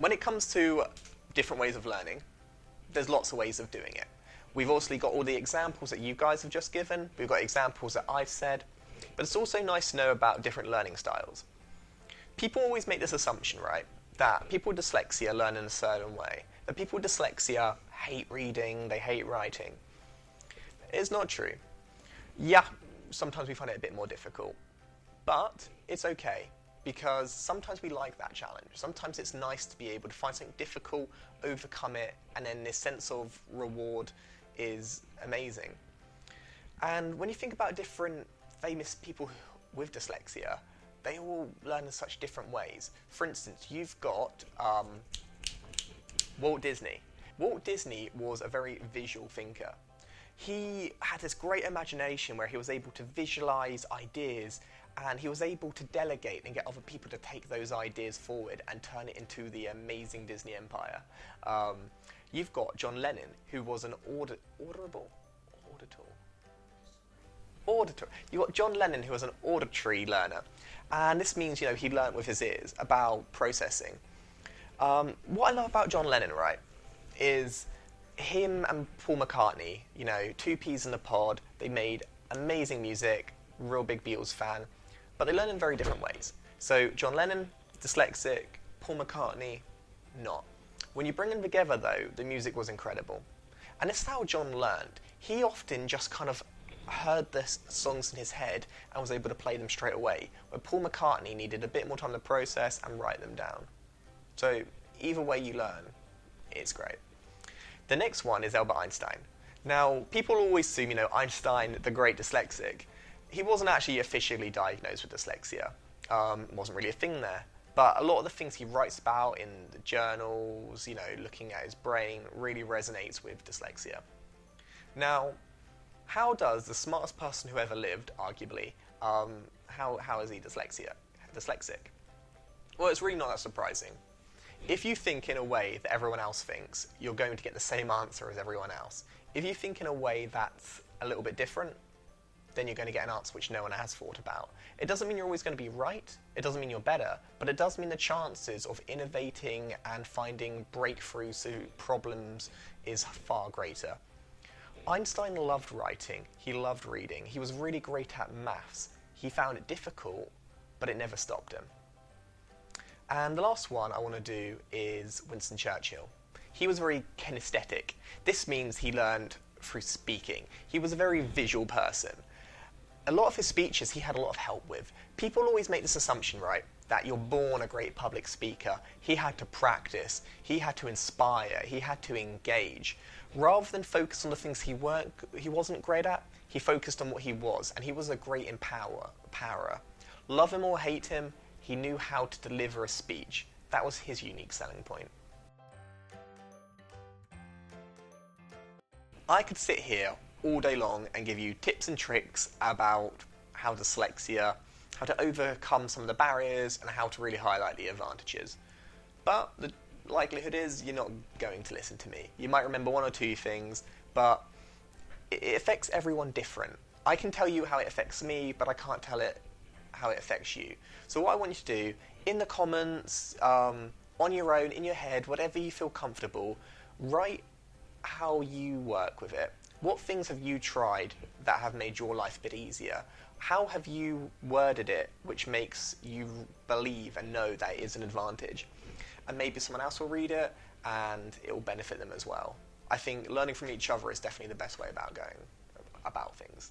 When it comes to different ways of learning, there's lots of ways of doing it. We've obviously got all the examples that you guys have just given. We've got examples that I've said. But it's also nice to know about different learning styles. People always make this assumption, right, that people with dyslexia learn in a certain way. That people with dyslexia hate reading, they hate writing. It's not true. Yeah, sometimes we find it a bit more difficult. But it's okay, because sometimes we like that challenge. Sometimes it's nice to be able to find something difficult, overcome it, and then this sense of reward is amazing. And when you think about different famous people with dyslexia, they all learn in such different ways. For instance, you've got Walt Disney. Walt Disney was a very visual thinker. He had this great imagination where he was able to visualize ideas, and he was able to delegate and get other people to take those ideas forward and turn it into the amazing Disney empire. You've got John Lennon, who was an auditor. You've got John Lennon, who was an auditory learner, and this means, you know, he learnt with his ears about processing. What I love about John Lennon, right, is him and Paul McCartney, you know, two peas in a pod. They made amazing music, real big Beatles fan, but they learn in very different ways. So John Lennon, dyslexic, Paul McCartney, not. When you bring them together, though, the music was incredible. And it's how John learned. He often just kind of heard the songs in his head and was able to play them straight away, where Paul McCartney needed a bit more time to process and write them down. So either way you learn, it's great. The next one is Albert Einstein. Now, people always assume, you know, Einstein, the great dyslexic. He wasn't actually officially diagnosed with dyslexia. It wasn't really a thing there. But a lot of the things he writes about in the journals, you know, looking at his brain, really resonates with dyslexia. Now, how does the smartest person who ever lived, arguably, how is he dyslexic? Well, it's really not that surprising. If you think in a way that everyone else thinks, you're going to get the same answer as everyone else. If you think in a way that's a little bit different, then you're going to get an answer which no one has thought about. It doesn't mean you're always going to be right, it doesn't mean you're better, but it does mean the chances of innovating and finding breakthroughs to problems is far greater. Einstein loved writing, he loved reading, he was really great at maths. He found it difficult, but it never stopped him. And the last one I want to do is Winston Churchill. He was very kinesthetic. This means he learned through speaking. He was a very visual person. A lot of his speeches he had a lot of help with. People always make this assumption, right, that you're born a great public speaker. He had to practice, he had to inspire, he had to engage. Rather than focus on the things he wasn't great at, he focused on what he was, and he was a great empowerer. Love him or hate him, he knew how to deliver a speech. That was his unique selling point. I could sit here all day long and give you tips and tricks about how dyslexia, how to overcome some of the barriers, and how to really highlight the advantages. But the likelihood is you're not going to listen to me. You might remember one or two things, but it affects everyone different. I can tell you how it affects me, but I can't tell it how it affects you. So what I want you to do, in the comments, on your own, in your head, whatever you feel comfortable, write how you work with it. What things have you tried that have made your life a bit easier? How have you worded it which makes you believe and know that it is an advantage? And maybe someone else will read it and it will benefit them as well. I think learning from each other is definitely the best way about going about things.